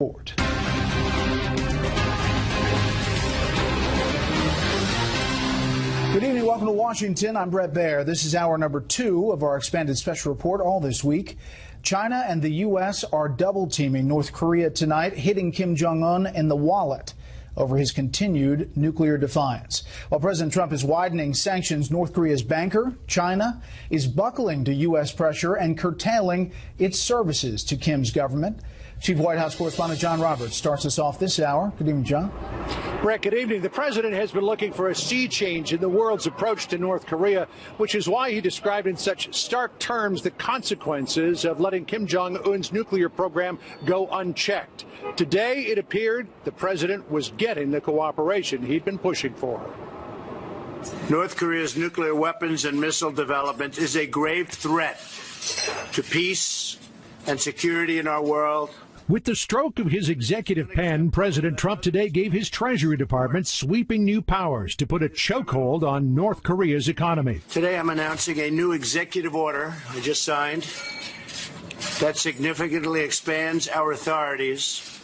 report. Good evening. Welcome to Washington. I'm Bret Baier. This is hour number 2 of our expanded special report. All this week, China and the U.S. are double-teaming North Korea tonight, hitting Kim Jong-un in the wallet over his continued nuclear defiance. While President Trump is widening sanctions, North Korea's banker, China, is buckling to U.S. pressure and curtailing its services to Kim's government. Chief White House correspondent John Roberts starts us off this hour. Good evening, John. Brett, good evening. The president has been looking for a sea change in the world's approach to North Korea, which is why he described in such stark terms the consequences of letting Kim Jong-un's nuclear program go unchecked. Today, it appeared the president was getting the cooperation he'd been pushing for. North Korea's nuclear weapons and missile development is a grave threat to peace and security in our world. With the stroke of his executive pen, President Trump today gave his Treasury Department sweeping new powers to put a chokehold on North Korea's economy. Today I'm announcing a new executive order I just signed that significantly expands our authorities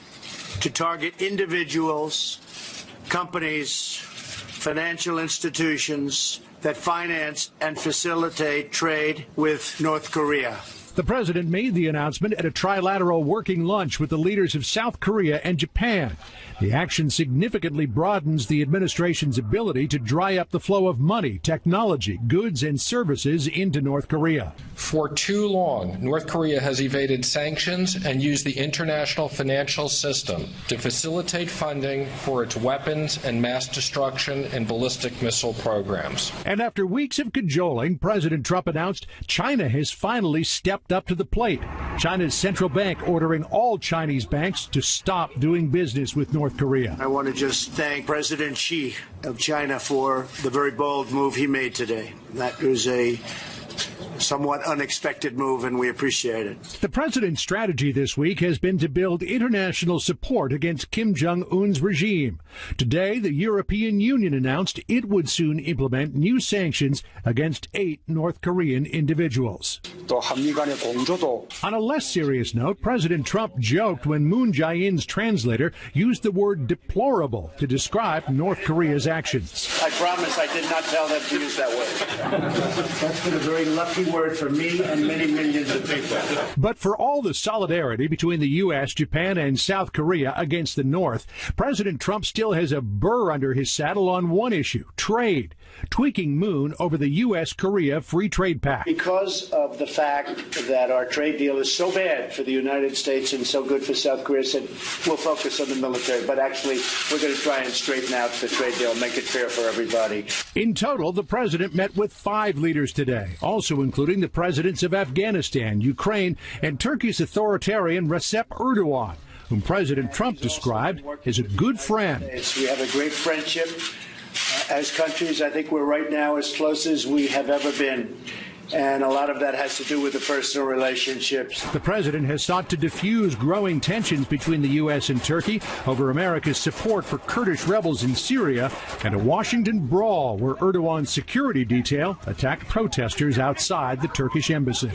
to target individuals, companies, financial institutions that finance and facilitate trade with North Korea. The president made the announcement at a trilateral working lunch with the leaders of South Korea and Japan. The action significantly broadens the administration's ability to dry up the flow of money, technology, goods, and services into North Korea. For too long, North Korea has evaded sanctions and used the international financial system to facilitate funding for its weapons and mass destruction and ballistic missile programs. And after weeks of cajoling, President Trump announced China has finally stepped up to the plate. China's central bank ordering all Chinese banks to stop doing business with North Korea. I want to just thank President Xi of China for the very bold move he made today. That was a somewhat unexpected move, and we appreciate it. The president's strategy this week has been to build international support against Kim Jong-un's regime. Today, the European Union announced it would soon implement new sanctions against 8 North Korean individuals. On a less serious note, President Trump joked when Moon Jae-in's translator used the word deplorable to describe North Korea's actions. I promise I did not tell them to use that word. That's been a very lucky word for me and many millions of people. But for all the solidarity between the U.S., Japan, and South Korea against the North, President Trump still has a burr under his saddle on one issue, trade, tweaking Moon over the U.S.-Korea Free Trade Pact. Because of the fact that our trade deal is so bad for the United States and so good for South Korea, said we'll focus on the military, but actually we're going to try and straighten out the trade deal, make it fair for everybody. In total, the president met with 5 leaders today, also including the presidents of Afghanistan, Ukraine, and Turkey's authoritarian Recep Erdogan, whom President Trump described as a good friend. We have a great friendship. As countries, I think we're right now as close as we have ever been. And a lot of that has to do with the personal relationships. The president has sought to diffuse growing tensions between the U.S. and Turkey over America's support for Kurdish rebels in Syria and a Washington brawl where Erdogan's security detail attacked protesters outside the Turkish embassy.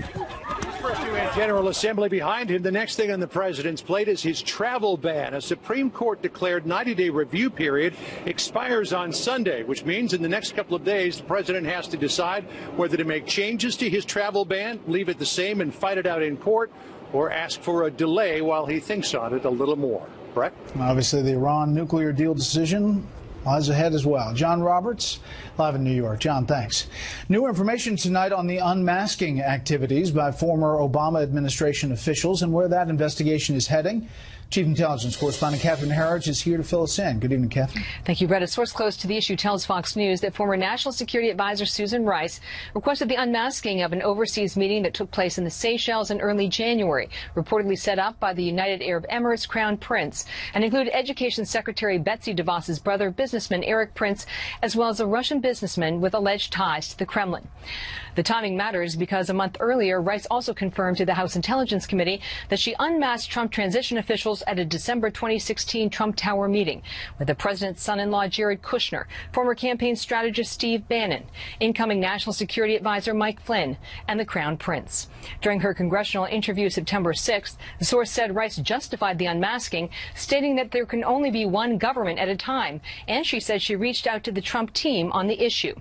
General Assembly behind him. The next thing on the president's plate is his travel ban. A Supreme Court declared 90-day review period expires on Sunday, which means in the next couple of days, the president has to decide whether to make changes to his travel ban, leave it the same and fight it out in court, or ask for a delay while he thinks on it a little more. Brett? Obviously, the Iran nuclear deal decision lies ahead as well. John Roberts, live in New York. John, thanks. New information tonight on the unmasking activities by former Obama administration officials and where that investigation is heading. Chief Intelligence Correspondent Catherine Harridge is here to fill us in. Good evening, Catherine. Thank you, Brett. A source close to the issue tells Fox News that former National Security Advisor Susan Rice requested the unmasking of an overseas meeting that took place in the Seychelles in early January, reportedly set up by the United Arab Emirates Crown Prince, and included Education Secretary Betsy DeVos's brother, business businessman Eric Prince, as well as a Russian businessman with alleged ties to the Kremlin. The timing matters because a month earlier, Rice also confirmed to the House Intelligence Committee that she unmasked Trump transition officials at a December 2016 Trump Tower meeting with the president's son-in-law Jared Kushner, former campaign strategist Steve Bannon, incoming National Security Advisor Mike Flynn, and the Crown Prince. During her congressional interview September 6th, the source said Rice justified the unmasking, stating that there can only be one government at a time, and she said she reached out to the Trump team on the issue.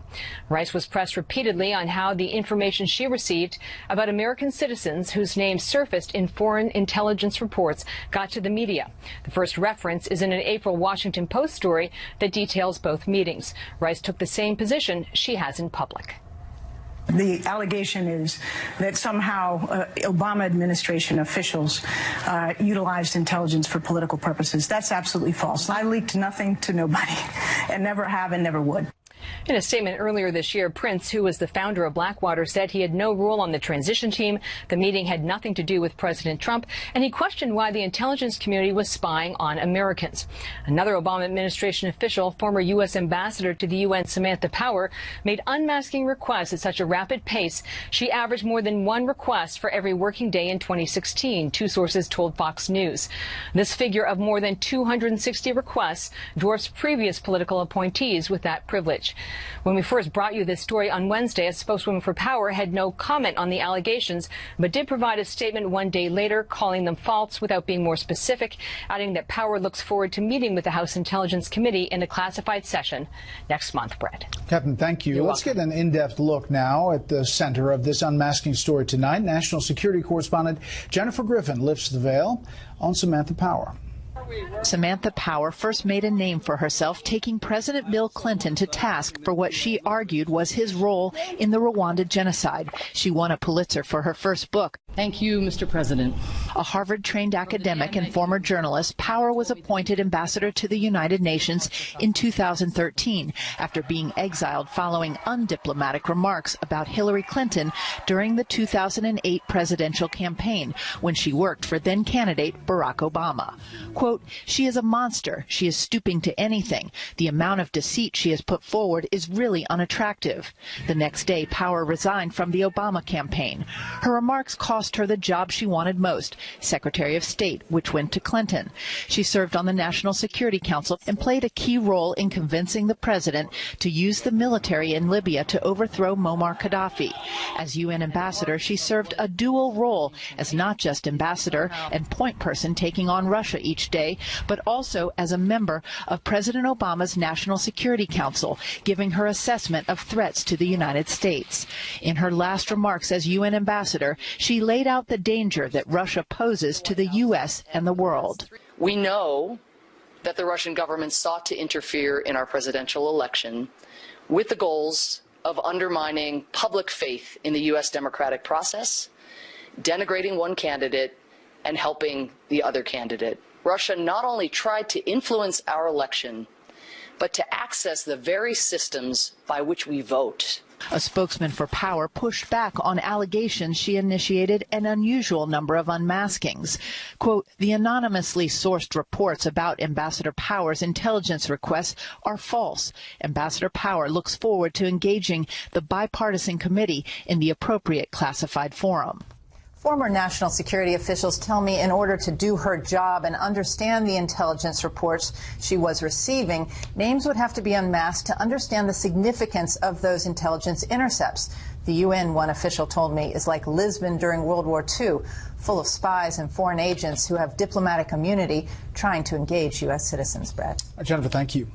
Rice was pressed repeatedly on how the information she received about American citizens whose names surfaced in foreign intelligence reports got to the media. The first reference is in an April Washington Post story that details both meetings. Rice took the same position she has in public. The allegation is that somehow Obama administration officials utilized intelligence for political purposes. That's absolutely false. I leaked nothing to nobody and never have and never would. In a statement earlier this year, Prince, who was the founder of Blackwater, said he had no role on the transition team. The meeting had nothing to do with President Trump, and he questioned why the intelligence community was spying on Americans. Another Obama administration official, former U.S. ambassador to the UN Samantha Power, made unmasking requests at such a rapid pace she averaged more than one request for every working day in 2016, two sources told Fox News. This figure of more than 260 requests dwarfs previous political appointees with that privilege. When we first brought you this story on Wednesday, a spokeswoman for Power had no comment on the allegations, but did provide a statement one day later calling them false without being more specific, adding that Power looks forward to meeting with the House Intelligence Committee in a classified session next month. Brett. Captain, thank you. Let's get an in-depth look now at the center of this unmasking story tonight. National security correspondent Jennifer Griffin lifts the veil on Samantha Power. Samantha Power first made a name for herself taking President Bill Clinton to task for what she argued was his role in the Rwanda genocide. She won a Pulitzer for her first book. Thank you, Mr. President. A Harvard-trained academic and former journalist, Power was appointed ambassador to the United Nations in 2013 after being exiled following undiplomatic remarks about Hillary Clinton during the 2008 presidential campaign when she worked for then-candidate Barack Obama. Quote, "She is a monster. She is stooping to anything. The amount of deceit she has put forward is really unattractive." The next day, Power resigned from the Obama campaign. Her remarks cost her the job she wanted most, Secretary of State, which went to Clinton. She served on the National Security Council and played a key role in convincing the president to use the military in Libya to overthrow Muammar Gaddafi. As UN ambassador, she served a dual role as not just ambassador and point person taking on Russia each day, but also as a member of President Obama's National Security Council, giving her assessment of threats to the United States. In her last remarks as UN ambassador, she laid out the danger that Russia poses to the U.S. and the world. We know that the Russian government sought to interfere in our presidential election with the goals of undermining public faith in the U.S. democratic process, denigrating one candidate, and helping the other candidate. Russia not only tried to influence our election, but to access the very systems by which we vote. A spokesman for Power pushed back on allegations she initiated an unusual number of unmaskings. Quote, "The anonymously sourced reports about Ambassador Power's intelligence requests are false. Ambassador Power looks forward to engaging the bipartisan committee in the appropriate classified forum." Former national security officials tell me in order to do her job and understand the intelligence reports she was receiving, names would have to be unmasked to understand the significance of those intelligence intercepts. The UN, one official told me, is like Lisbon during World War II, full of spies and foreign agents who have diplomatic immunity trying to engage U.S. citizens. Brett. Jennifer, thank you.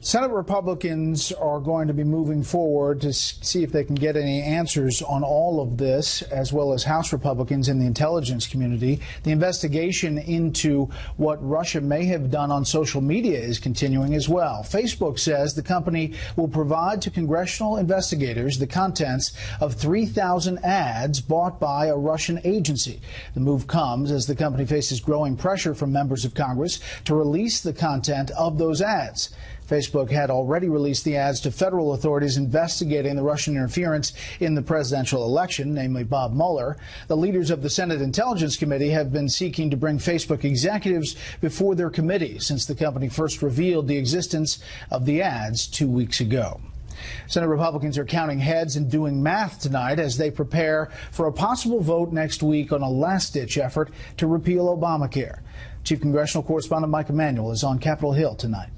Senate Republicans are going to be moving forward to see if they can get any answers on all of this, as well as House Republicans in the intelligence community. The investigation into what Russia may have done on social media is continuing as well. Facebook says the company will provide to congressional investigators the contents of 3,000 ads bought by a Russian agency. The move comes as the company faces growing pressure from members of Congress to release the content of those ads. Facebook had already released the ads to federal authorities investigating the Russian interference in the presidential election, namely Bob Mueller. The leaders of the Senate Intelligence Committee have been seeking to bring Facebook executives before their committee since the company first revealed the existence of the ads 2 weeks ago. Senate Republicans are counting heads and doing math tonight as they prepare for a possible vote next week on a last-ditch effort to repeal Obamacare. Chief Congressional Correspondent Mike Emanuel is on Capitol Hill tonight.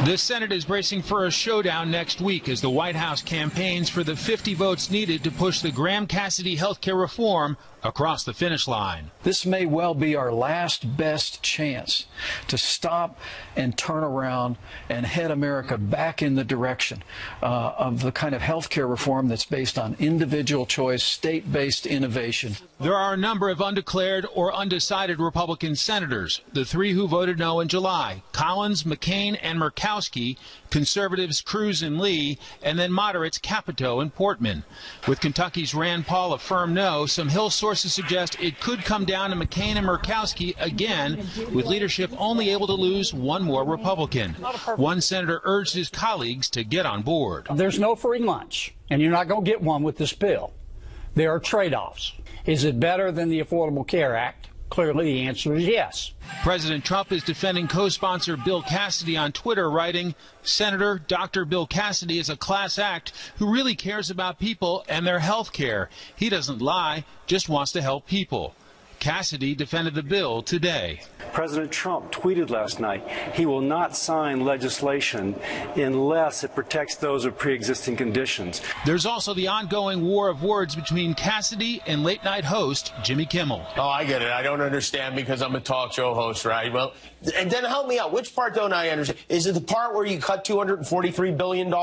The Senate is bracing for a showdown next week as the White House campaigns for the 50 votes needed to push the Graham-Cassidy health care reform across the finish line. This may well be our last best chance to stop and turn around and head America back in the direction of the kind of health care reform that's based on individual choice, state-based innovation. There are a number of undeclared or undecided Republican senators, the three who voted no in July: Collins, McCain, and Murkowski, conservatives Cruz and Lee, and then moderates Capito and Portman. With Kentucky's Rand Paul a firm no, some Hill sources suggest it could come down to McCain and Murkowski again, with leadership only able to lose one more Republican. One senator urged his colleagues to get on board. There's no free lunch, and you're not going to get one with this bill. There are trade-offs. Is it better than the Affordable Care Act? Clearly, the answer is yes. President Trump is defending co-sponsor Bill Cassidy on Twitter, writing, "Senator Dr. Bill Cassidy is a class act who really cares about people and their health care. He doesn't lie, just wants to help people." Cassidy defended the bill today. President Trump tweeted last night he will not sign legislation unless it protects those with pre-existing conditions. There's also the ongoing war of words between Cassidy and late-night host Jimmy Kimmel. Oh, I get it. I don't understand because I'm a talk show host, right? Well, and then help me out. Which part don't I understand? Is it the part where you cut $243 billion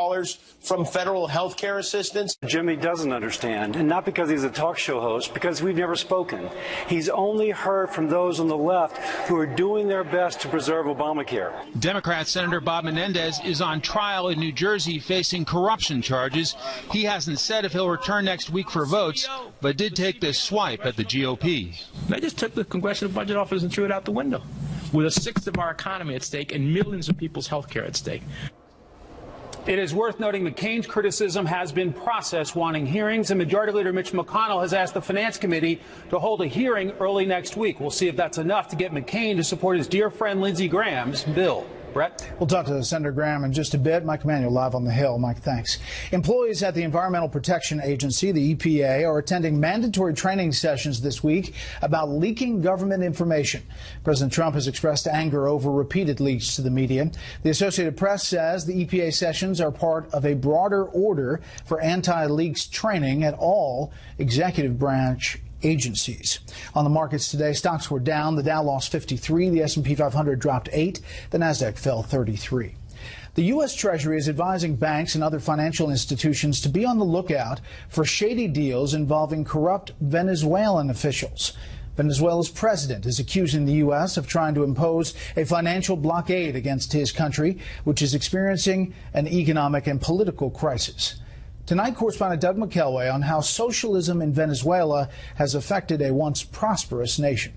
from federal health care assistance? Jimmy doesn't understand, and not because he's a talk show host, because we've never spoken. He's only heard from those on the left who are doing their best to preserve Obamacare. Democrat Senator Bob Menendez is on trial in New Jersey facing corruption charges. He hasn't said if he'll return next week for votes, but did take this swipe at the GOP. They just took the Congressional Budget Office and threw it out the window, with a sixth of our economy at stake and millions of people's health care at stake. It is worth noting McCain's criticism has been processed, wanting hearings, and Majority Leader Mitch McConnell has asked the Finance Committee to hold a hearing early next week. We'll see if that's enough to get McCain to support his dear friend Lindsey Graham's bill. Brett? We'll talk to Senator Graham in just a bit. Mike Emanuel live on the Hill. Mike, thanks. Employees at the Environmental Protection Agency, the EPA, are attending mandatory training sessions this week about leaking government information. President Trump has expressed anger over repeated leaks to the media. The Associated Press says the EPA sessions are part of a broader order for anti-leaks training at all executive branch agencies. On the markets today, stocks were down. The Dow lost 53, the S&P 500 dropped 8, the Nasdaq fell 33. The U.S. Treasury is advising banks and other financial institutions to be on the lookout for shady deals involving corrupt Venezuelan officials. Venezuela's president is accusing the U.S. of trying to impose a financial blockade against his country, which is experiencing an economic and political crisis. Tonight, correspondent Doug McKelway on how socialism in Venezuela has affected a once prosperous nation.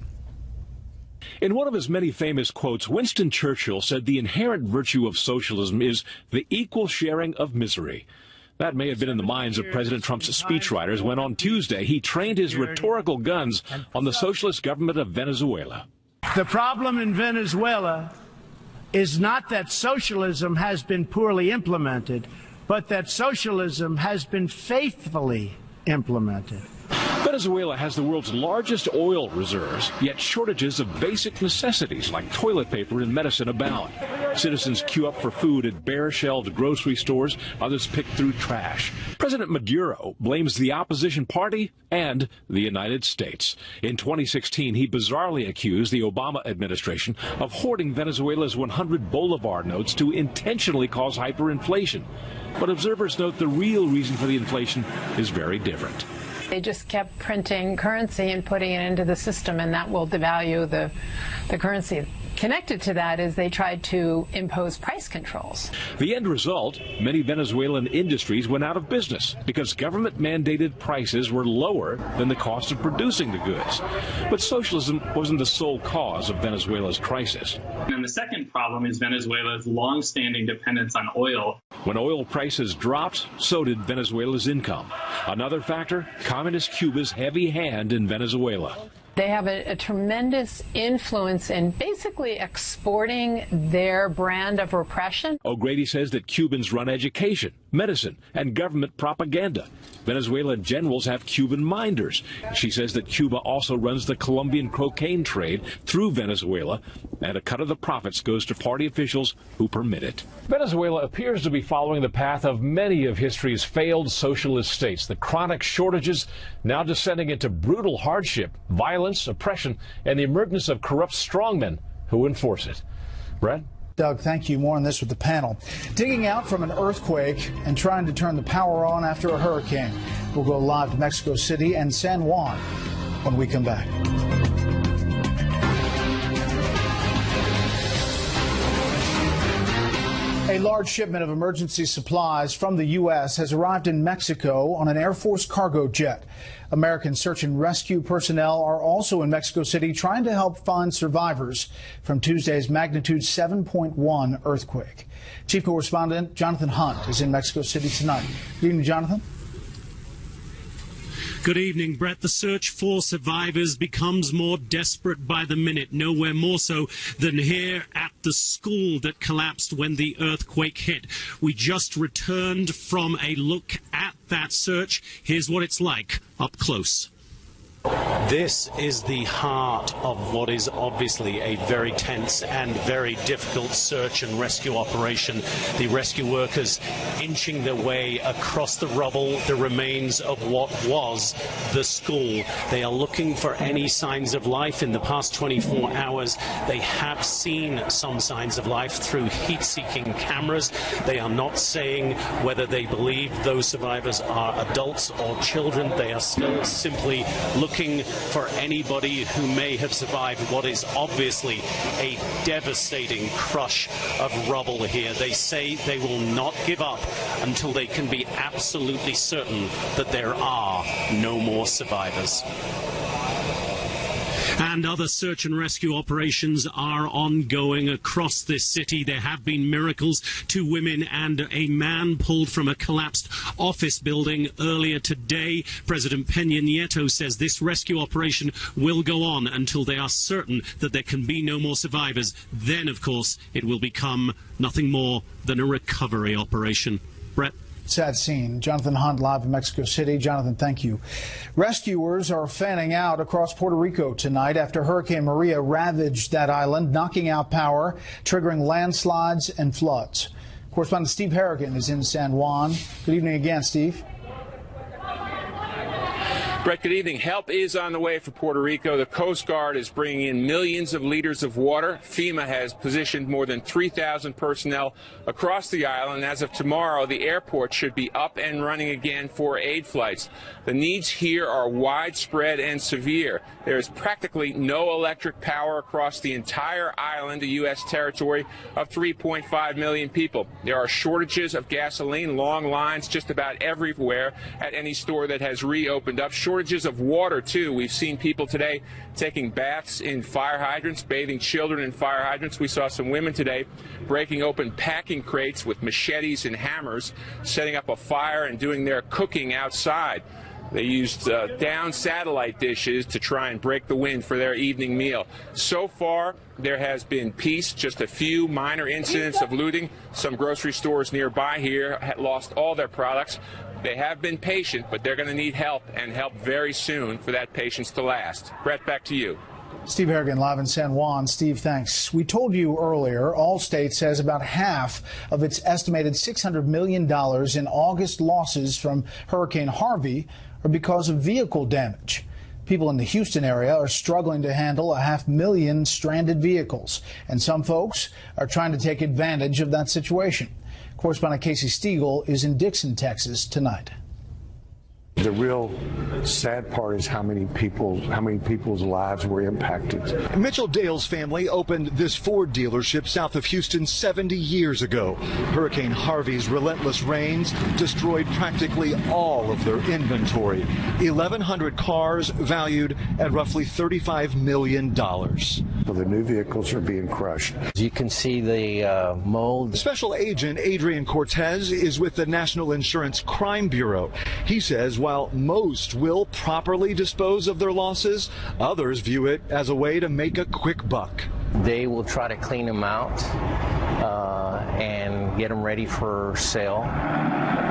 In one of his many famous quotes, Winston Churchill said the inherent virtue of socialism is the equal sharing of misery. That may have been in the minds of President Trump's speechwriters when on Tuesday he trained his rhetorical guns on the socialist government of Venezuela. The problem in Venezuela is not that socialism has been poorly implemented, but that socialism has been faithfully implemented. Venezuela has the world's largest oil reserves, yet shortages of basic necessities like toilet paper and medicine abound. Citizens queue up for food at bare-shelved grocery stores, others pick through trash. President Maduro blames the opposition party and the United States. In 2016, he bizarrely accused the Obama administration of hoarding Venezuela's 100 Bolivar notes to intentionally cause hyperinflation. But observers note the real reason for the inflation is very different. They just kept printing currency and putting it into the system, and that will devalue the currency. connected to that is they tried to impose price controls. The end result, many Venezuelan industries went out of business because government-mandated prices were lower than the cost of producing the goods. But socialism wasn't the sole cause of Venezuela's crisis. And the second problem is Venezuela's long-standing dependence on oil. When oil prices dropped, so did Venezuela's income. Another factor, Communist Cuba's heavy hand in Venezuela. They have a tremendous influence in basically exporting their brand of repression. O'Grady says that Cubans run education, medicine, and government propaganda. Venezuelan generals have Cuban minders. She says that Cuba also runs the Colombian cocaine trade through Venezuela, and a cut of the profits goes to party officials who permit it. Venezuela appears to be following the path of many of history's failed socialist states. The chronic shortages now descending into brutal hardship, violence, oppression, and the emergence of corrupt strongmen who enforce it. Brett? Doug, thank you. More on this with the panel. Digging out from an earthquake and trying to turn the power on after a hurricane. We'll go live to Mexico City and San Juan when we come back. A large shipment of emergency supplies from the U.S. has arrived in Mexico on an Air Force cargo jet. American search and rescue personnel are also in Mexico City trying to help find survivors from Tuesday's magnitude 7.1 earthquake. Chief Correspondent Jonathan Hunt is in Mexico City tonight. Good evening, Jonathan. Good evening, Brett. The search for survivors becomes more desperate by the minute, nowhere more so than here at the school that collapsed when the earthquake hit. We just returned from a look at that search. Here's what it's like up close. This is the heart of what is obviously a very tense and very difficult search and rescue operation. The rescue workers inching their way across the rubble, the remains of what was the school. They are looking for any signs of life. In the past 24 hours, they have seen some signs of life through heat-seeking cameras. They are not saying whether they believe those survivors are adults or children. They are still simply looking for anybody who may have survived what is obviously a devastating crush of rubble here. They say they will not give up until they can be absolutely certain that there are no more survivors. And other search and rescue operations are ongoing across this city. There have been miracles. 2 women and a man pulled from a collapsed office building earlier today. President Peña Nieto says this rescue operation will go on until they are certain that there can be no more survivors. Then, of course, it will become nothing more than a recovery operation. Brett? Sad scene. Jonathan Hunt live in Mexico City. Jonathan, thank you. Rescuers are fanning out across Puerto Rico tonight after Hurricane Maria ravaged that island, knocking out power, triggering landslides and floods. Correspondent Steve Harrigan is in San Juan. Good evening again, Steve. Brett, good evening. Help is on the way for Puerto Rico. The Coast Guard is bringing in millions of liters of water. FEMA has positioned more than 3,000 personnel across the island. As of tomorrow, the airport should be up and running again for aid flights. The needs here are widespread and severe. There is practically no electric power across the entire island, a U.S. territory of 3.5 million people. There are shortages of gasoline, long lines just about everywhere at any store that has reopened up. Shortages of water, too. We've seen people today taking baths in fire hydrants, bathing children in fire hydrants. We saw some women today breaking open packing crates with machetes and hammers, setting up a fire and doing their cooking outside. They used down satellite dishes to try and break the wind for their evening meal. So far, there has been peace, just a few minor incidents of looting. Some grocery stores nearby here had lost all their products. They have been patient, but they're going to need help, and help very soon for that patience to last. Brett, back to you. Steve Harrigan live in San Juan. Steve, thanks. We told you earlier, Allstate says about half of its estimated $600 million in August losses from Hurricane Harvey are because of vehicle damage. People in the Houston area are struggling to handle 500,000 stranded vehicles, and some folks are trying to take advantage of that situation. Correspondent Casey Stiegel is in Dixon, Texas tonight. The real sad part is how many people's lives were impacted. Mitchell Dale's family opened this Ford dealership south of Houston 70 years ago. Hurricane Harvey's relentless rains destroyed practically all of their inventory. 1,100 cars valued at roughly $35 million. So the new vehicles are being crushed. You can see the mold. Special Agent Adrian Cortez is with the National Insurance Crime Bureau. He says while most will properly dispose of their losses, others view it as a way to make a quick buck. They will try to clean them out and get them ready for sale.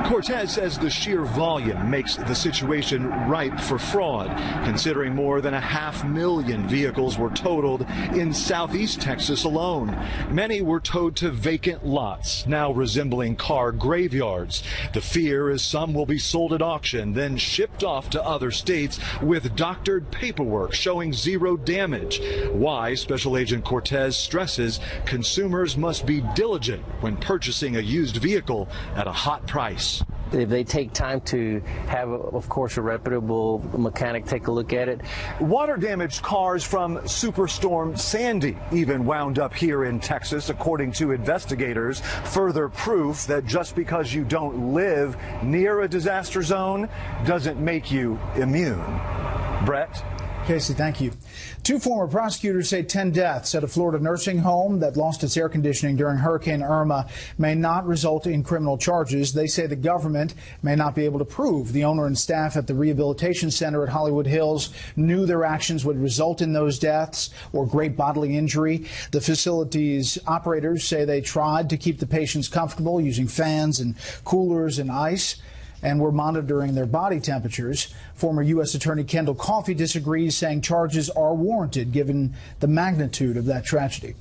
Cortez says the sheer volume makes the situation ripe for fraud, considering more than 500,000 vehicles were totaled in southeast Texas alone. Many were towed to vacant lots, now resembling car graveyards. The fear is some will be sold at auction, then shipped off to other states with doctored paperwork showing zero damage. Why Special Agent Cortez stresses consumers must be diligent when purchasing a used vehicle at a hot price. If they take time to have, of course, a reputable mechanic take a look at it. Water-damaged cars from Superstorm Sandy even wound up here in Texas, according to investigators. Further proof that just because you don't live near a disaster zone doesn't make you immune. Brett? Casey, thank you. 2 former prosecutors say 10 deaths at a Florida nursing home that lost its air conditioning during Hurricane Irma may not result in criminal charges. They say the government may not be able to prove the owner and staff at the rehabilitation center at Hollywood Hills knew their actions would result in those deaths or great bodily injury. The facility's operators say they tried to keep the patients comfortable using fans and coolers and ice, and were monitoring their body temperatures. Former U.S. Attorney Kendall Coffey disagrees, saying charges are warranted given the magnitude of that tragedy.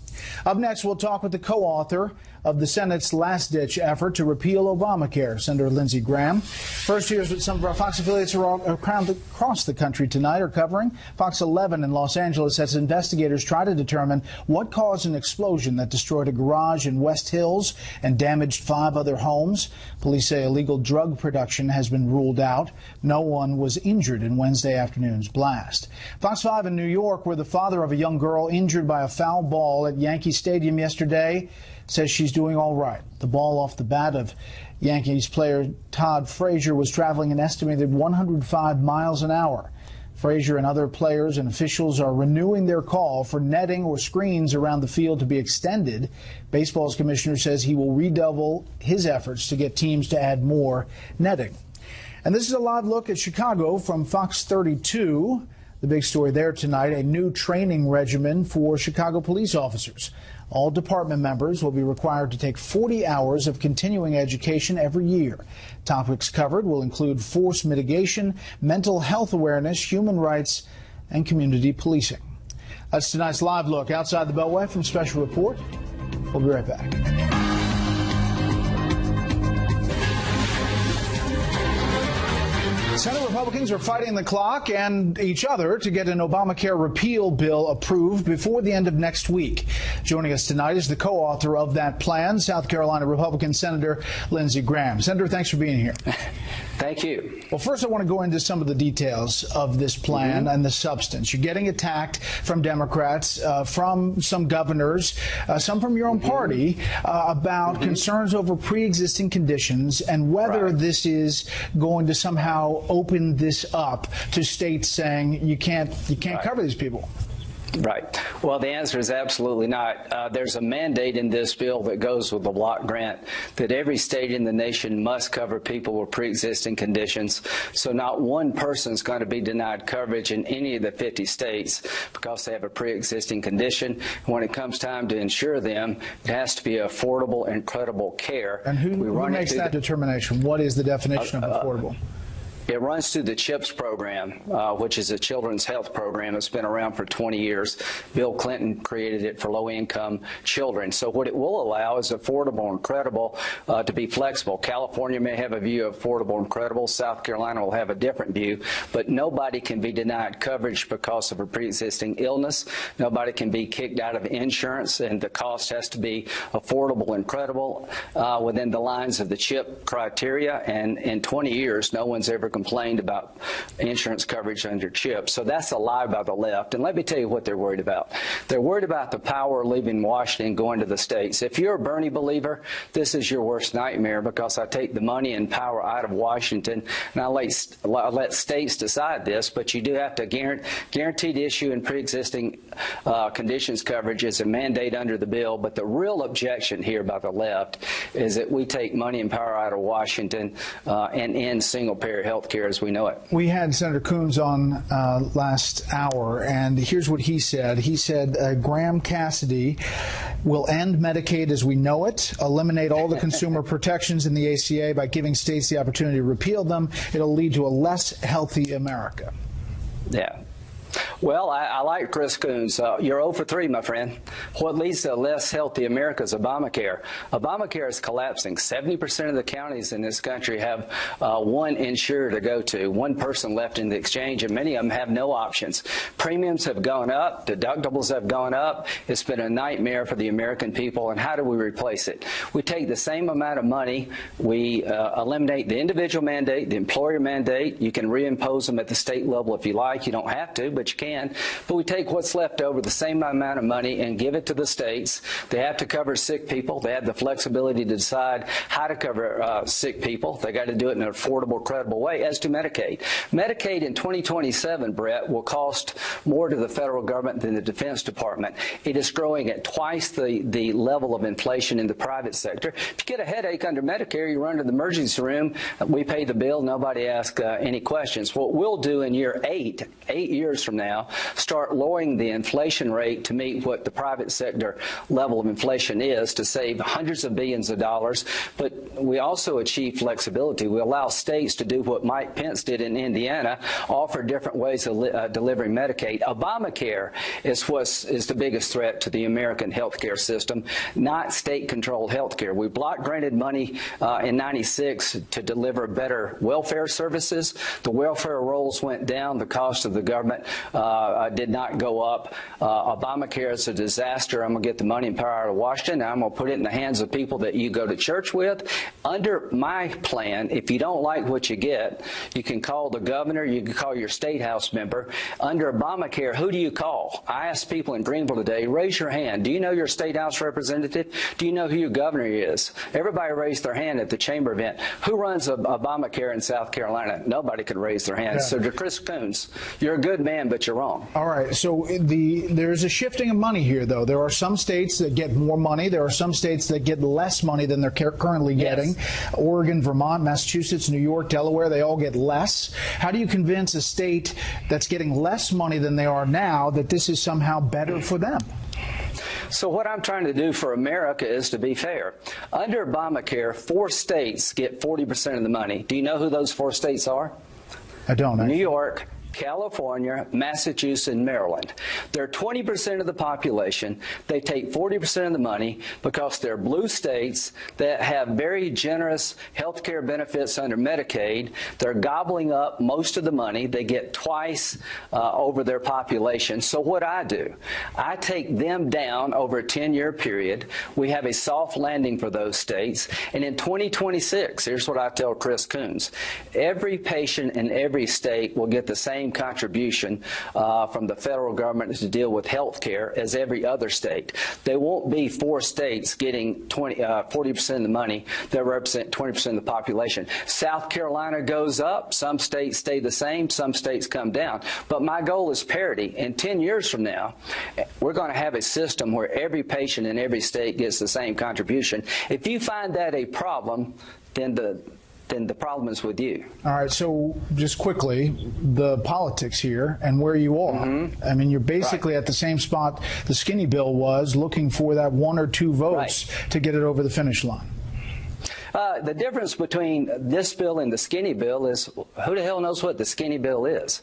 Up next, we'll talk with the co-author of the Senate's last-ditch effort to repeal Obamacare, Senator Lindsey Graham. First, here's what some of our Fox affiliates across the country tonight are covering. Fox 11 in Los Angeles as investigators try to determine what caused an explosion that destroyed a garage in West Hills and damaged 5 other homes. Police say illegal drug production has been ruled out. No one was injured in Wednesday afternoon's blast. Fox 5 in New York, where the father of a young girl injured by a foul ball at Yankee Stadium yesterday says she's doing all right. The ball off the bat of Yankees player Todd Frazier was traveling an estimated 105 miles an hour. Frazier and other players and officials are renewing their call for netting or screens around the field to be extended. Baseball's commissioner says he will redouble his efforts to get teams to add more netting. And this is a live look at Chicago from Fox 32. The big story there tonight, a new training regimen for Chicago police officers. All department members will be required to take 40 hours of continuing education every year. Topics covered will include force mitigation, mental health awareness, human rights, and community policing. That's tonight's live look outside the Beltway from Special Report. We'll be right back. Senate Republicans are fighting the clock and each other to get an Obamacare repeal bill approved before the end of next week. Joining us tonight is the co-author of that plan, South Carolina Republican Senator Lindsey Graham. Senator, thanks for being here. Thank you. Well, first I want to go into some of the details of this plan and the substance. You're getting attacked from Democrats, from some governors, some from your own party, about concerns over pre-existing conditions and whether this is going to somehow open this up to states saying you can't cover these people. Right. Well, the answer is absolutely not. There's a mandate in this bill that goes with the block grant that every state in the nation must cover people with pre-existing conditions. So not one person is going to be denied coverage in any of the 50 states because they have a pre-existing condition. When it comes time to insure them, it has to be affordable and credible care. And who makes that determination? What is the definition of affordable? It runs through the CHRİS program, which is a children's health program that's been around for 20 years. Bill Clinton created it for low-income children. So what it will allow is affordable and credible to be flexible. California may have a view of affordable and credible. South Carolina will have a different view. But nobody can be denied coverage because of a pre-existing illness. Nobody can be kicked out of insurance, and the cost has to be affordable and credible within the lines of the CHIP criteria. And in 20 years, no one's ever going complained about insurance coverage under CHIP. So that's a lie by the left. And let me tell you what they're worried about. They're worried about the power leaving Washington and going to the states. If you're a Bernie believer, this is your worst nightmare, because I take the money and power out of Washington, and I let states decide this, but you do have to guaranteed issue and pre-existing conditions coverage is a mandate under the bill. But the real objection here by the left is that we take money and power out of Washington and end single-payer health care as we know it. We had Senator Coons on last hour, and here's what he said. He said Graham Cassidy will end Medicaid as we know it, eliminate all the consumer protections in the ACA by giving states the opportunity to repeal them. It'll lead to a less healthy America. Yeah. Well, I like Chris Coons. You're 0 for 3, my friend. What leads to a less healthy America is Obamacare. Obamacare is collapsing. 70% of the counties in this country have one insurer to go to, one person left in the exchange, and many of them have no options. Premiums have gone up. Deductibles have gone up. It's been a nightmare for the American people, and how do we replace it? We take the same amount of money. We eliminate the individual mandate, the employer mandate. You can reimpose them at the state level if you like. You don't have to, but you can. But we take what's left over, the same amount of money, and give it to the states. They have to cover sick people. They have the flexibility to decide how to cover sick people. They got to do it in an affordable, credible way, as to Medicaid. Medicaid in 2027, Brett, will cost more to the federal government than the Defense Department. It is growing at twice the level of inflation in the private sector. If you get a headache under Medicare, you run to the emergency room. We pay the bill. Nobody asks any questions. What we'll do in year 8 years from now, start lowering the inflation rate to meet what the private sector level of inflation is, to save hundreds of billions of dollars. But we also achieve flexibility. We allow states to do what Mike Pence did in Indiana, offer different ways of delivering Medicaid. Obamacare is the biggest threat to the American health care system, not state-controlled health care. We block granted money in '96 to deliver better welfare services. The welfare rolls went down. The cost of the government did not go up. Obamacare is a disaster. I'm going to get the money and power out of Washington, and I'm going to put it in the hands of people that you go to church with. Under my plan, if you don't like what you get, you can call the governor, you can call your state house member. Under Obamacare, who do you call? I asked people in Greenville today, raise your hand. Do you know your state house representative? Do you know who your governor is? Everybody raised their hand at the chamber event. Who runs Obamacare in South Carolina? Nobody could raise their hand. Yeah. So to Chris Coons, you're a good man, but you're wrong. All right. So there's a shifting of money here, though. There are some states that get more money. There are some states that get less money than they're currently getting. Yes. Oregon, Vermont, Massachusetts, New York, Delaware, they all get less. How do you convince a state that's getting less money than they are now that this is somehow better for them? So what I'm trying to do for America is to be fair. Under Obamacare, 4 states get 40% of the money. Do you know who those 4 states are? I don't. New York, California, Massachusetts, and Maryland. They're 20% of the population. They take 40% of the money because they're blue states that have very generous health care benefits under Medicaid. They're gobbling up most of the money. They get twice over their population. So what I do, I take them down over a 10-year period. We have a soft landing for those states. And in 2026, here's what I tell Chris Coons. Every patient in every state will get the same contribution from the federal government to deal with health care as every other state. There won't be 4 states getting 40% of the money that represent 20% of the population. South Carolina goes up. Some states stay the same. Some states come down. But my goal is parity. In 10 years from now, we're going to have a system where every patient in every state gets the same contribution. If you find that a problem, then the problem is with you. All right, so just quickly, the politics here and where you are. Mm-hmm. I mean, you're basically at the same spot the skinny bill was, looking for that 1 or 2 votes to get it over the finish line. The difference between this bill and the skinny bill is who the hell knows what the skinny bill is?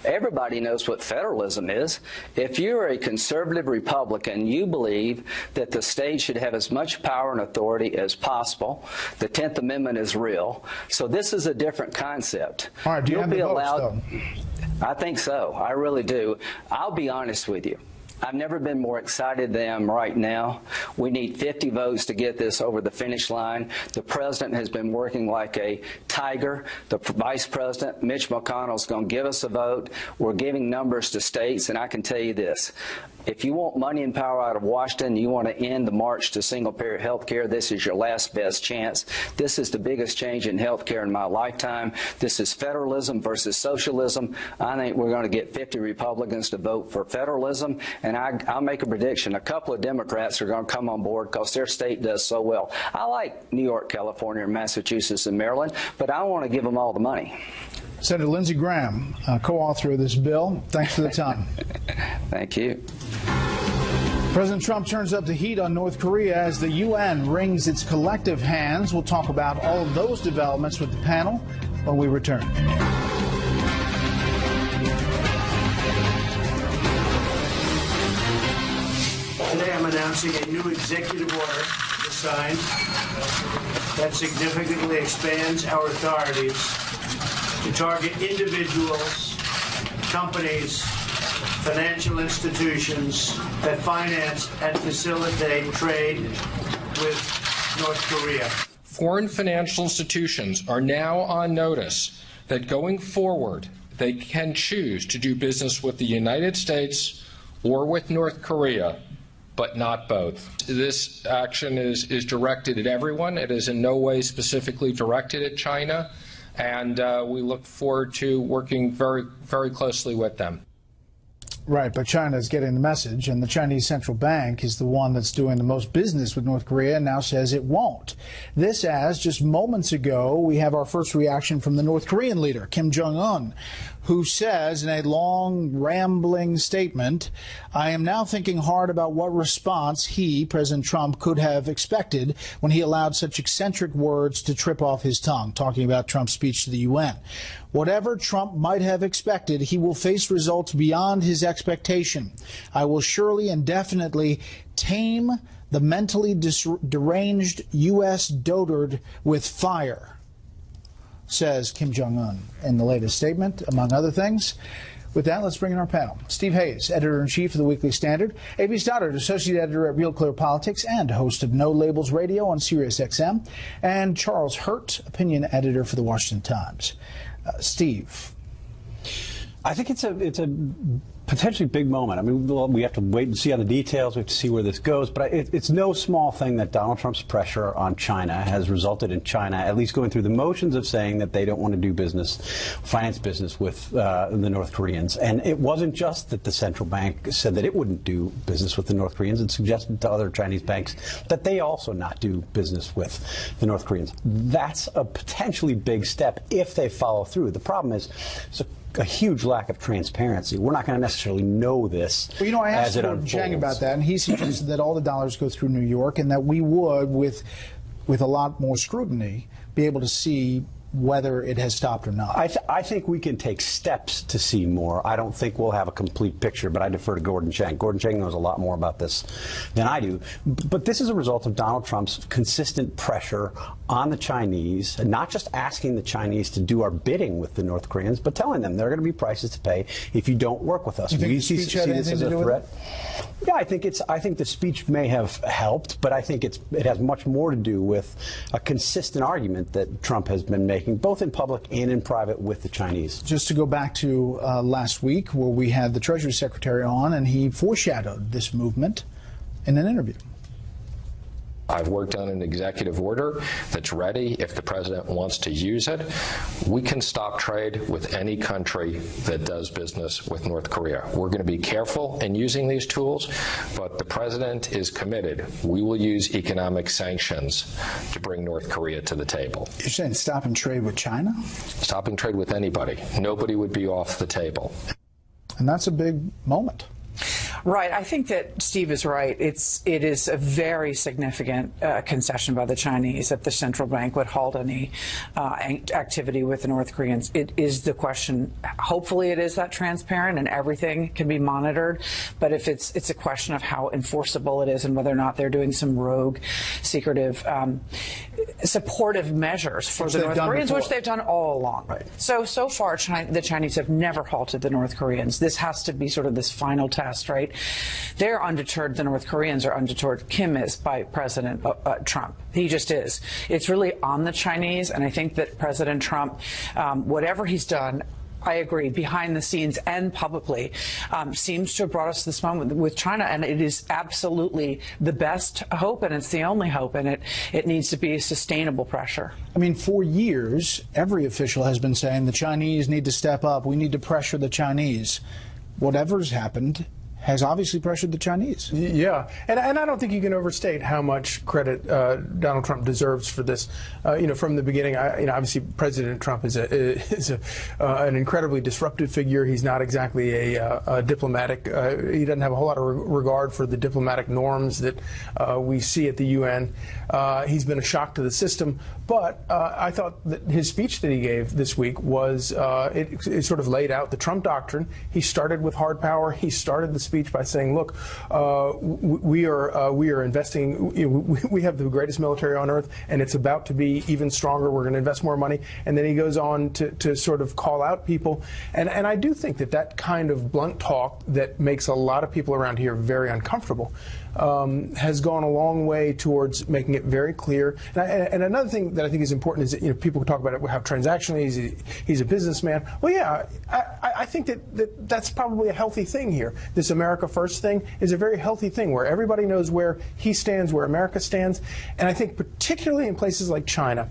Everybody knows what federalism is. If you're a conservative Republican, you believe that the state should have as much power and authority as possible. The 10th Amendment is real. So this is a different concept. All right, do you have the votes, though? I think so. I really do. I'll be honest with you. I've never been more excited than I am right now. We need 50 votes to get this over the finish line. The president has been working like a tiger. The vice president, Mitch McConnell, is going to give us a vote. We're giving numbers to states, and I can tell you this. If you want money and power out of Washington, you want to end the march to single-payer health care, this is your last best chance. This is the biggest change in health care in my lifetime. This is federalism versus socialism. I think we're going to get 50 Republicans to vote for federalism, and I'll make a prediction. A couple of Democrats are going to come on board because their state does so well. I like New York, California, Massachusetts, and Maryland, but I want to give them all the money. Senator Lindsey Graham, co-author of this bill. Thanks for the time. Thank you. President Trump turns up the heat on North Korea as the UN wrings its collective hands. We'll talk about all of those developments with the panel when we return. Today I'm announcing a new executive order to sign that significantly expands our authorities to target individuals, companies, financial institutions that finance and facilitate trade with North Korea. Foreign financial institutions are now on notice that going forward, they can choose to do business with the United States or with North Korea, but not both. This action is directed at everyone. It is in no way specifically directed at China, and we look forward to working very, very closely with them. Right, but China is getting the message, and the Chinese central bank is the one that's doing the most business with North Korea and now says it won't. This as, just moments ago, we have our first reaction from the North Korean leader, Kim Jong-un, who says in a long, rambling statement, I am now thinking hard about what response he, President Trump, could have expected when he allowed such eccentric words to trip off his tongue, talking about Trump's speech to the UN. Whatever Trump might have expected, he will face results beyond his expectation. I will surely and definitely tame the mentally deranged U.S. dotard with fire, says Kim Jong-un in the latest statement, among other things. With that, let's bring in our panel. Steve Hayes, editor-in-chief of the Weekly Standard, A.B. Stoddard, associate editor at Real Clear Politics and host of No Labels Radio on Sirius XM, and Charles Hurt, opinion editor for the Washington Times. Steve. I think it's a potentially big moment. I mean, we have to wait and see on the details. We have to see where this goes. But it's no small thing that Donald Trump's pressure on China has resulted in China at least going through the motions of saying that they don't want to do business, finance business with the North Koreans. And it wasn't just that the central bank said that it wouldn't do business with the North Koreans. It suggested to other Chinese banks that they also not do business with the North Koreans. That's a potentially big step if they follow through. The problem is a huge lack of transparency. We're not going to necessarily know this. Well, you know, I asked Gordon Chang about that, and he suggested that all the dollars go through New York, and that we would, with a lot more scrutiny, be able to see whether it has stopped or not. I think we can take steps to see more. I don't think we'll have a complete picture, but I defer to Gordon Chang. Gordon Chang knows a lot more about this than I do. But this is a result of Donald Trump's consistent pressure on the Chinese, not just asking the Chinese to do our bidding with the North Koreans, but telling them there are going to be prices to pay if you don't work with us. You think the speech had anything to do with it? Yeah, I think the speech may have helped, but I think it has much more to do with a consistent argument that Trump has been making, both in public and in private, with the Chinese. Just to go back to last week, where we had the Treasury Secretary on, and he foreshadowed this movement in an interview. I've worked on an executive order that's ready. If the president wants to use it, we can stop trade with any country that does business with North Korea. We're going to be careful in using these tools, but the president is committed. We will use economic sanctions to bring North Korea to the table. You're saying stopping trade with China? Stopping trade with anybody. Nobody would be off the table. And that's a big moment. Right. I think that Steve is right. It is a very significant concession by the Chinese that the central bank would halt any activity with the North Koreans. It is the question. Hopefully it is that transparent and everything can be monitored. But if it's a question of how enforceable it is and whether or not they're doing some rogue, secretive, supportive measures for the North Koreans, which they've done all along. Right. So far, the Chinese have never halted the North Koreans. This has to be sort of this final test, right? right? They're undeterred. The North Koreans are undeterred. Kim is by President Trump. He just is. It's really on the Chinese, and I think that President Trump, whatever he's done, I agree, behind the scenes and publicly, seems to have brought us to this moment with China, and it is absolutely the best hope, and it's the only hope, and it needs to be a sustainable pressure. I mean, for years, every official has been saying the Chinese need to step up. We need to pressure the Chinese. Whatever's happened has obviously pressured the Chinese. Yeah, and I don't think you can overstate how much credit Donald Trump deserves for this. From the beginning, obviously President Trump is an incredibly disruptive figure. He's not exactly a diplomatic. He doesn't have a whole lot of regard for the diplomatic norms that we see at the UN. He's been a shock to the system, but I thought that his speech that he gave this week was it sort of laid out the Trump doctrine. He started with hard power. He started the speech by saying, look, we are investing, we have the greatest military on earth, and it's about to be even stronger. We're going to invest more money. And then he goes on to sort of call out people. And I do think that kind of blunt talk that makes a lot of people around here very uncomfortable has gone a long way towards making it very clear. And another thing that I think is important is that people talk about how transactional he's a businessman. Well, yeah, I think that's probably a healthy thing here. This America First thing is a very healthy thing where everybody knows where he stands, where America stands. And I think particularly in places like China,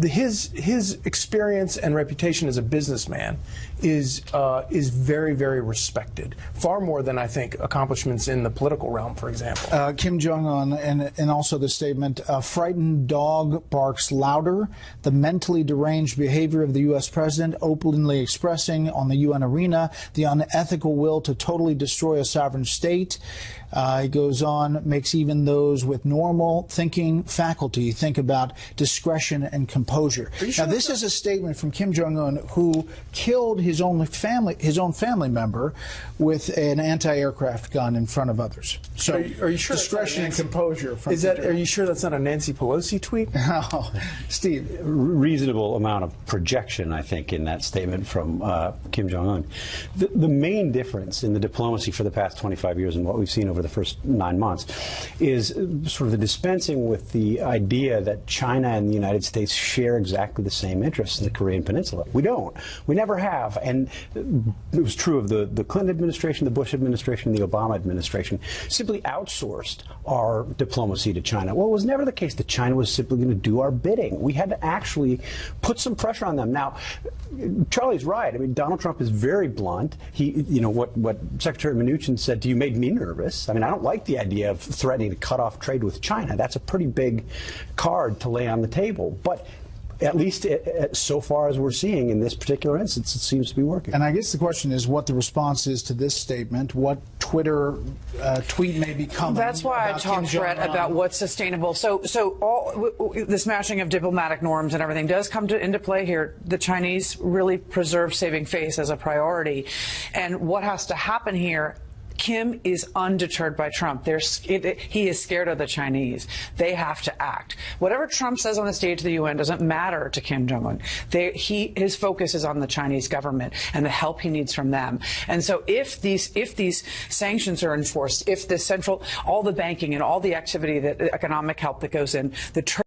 his experience and reputation as a businessman is very, very respected, far more than I think accomplishments in the political realm, for example. Kim Jong-un, and also the statement, a frightened dog barks louder. The mentally deranged behavior of the U.S. president openly expressing on the UN arena the unethical will to totally destroy a sovereign state. He goes on, makes even those with normal thinking faculty think about discretion and composure. Now, this is a statement from Kim Jong-un, who killed his own family member with an anti-aircraft gun in front of others. So, are you sure discretion and composure? Are you sure that's not a Nancy Pelosi tweet? Oh, Steve, reasonable amount of projection, I think, in that statement from Kim Jong-un. The main difference in the diplomacy for the past 25 years and what we've seen over the first 9 months is sort of the dispensing with the idea that China and the United States share exactly the same interests in the Korean Peninsula. We don't. We never have. And it was true of the Clinton administration, the Bush administration, the Obama administration, simply outsourced our diplomacy to China. Well, it was never the case that China was simply going to do our bidding. We had to actually put some pressure on them. Now, Charlie's right. I mean, Donald Trump is very blunt. What Secretary Mnuchin said to you made me nervous. I mean, I don't like the idea of threatening to cut off trade with China. That's a pretty big card to lay on the table. But at least so far as we're seeing in this particular instance, it seems to be working. And I guess the question is what the response is to this statement, what Twitter tweet may be coming. That's why I talked, Bret, about what's sustainable. So all the smashing of diplomatic norms and everything does come into play here. The Chinese really preserve saving face as a priority. And what has to happen here, Kim is undeterred by Trump. He is scared of the Chinese. They have to act. Whatever Trump says on the stage of the UN doesn't matter to Kim Jong-un. His focus is on the Chinese government and the help he needs from them. And so if these sanctions are enforced, if all the banking and all the activity, the economic help that goes in, the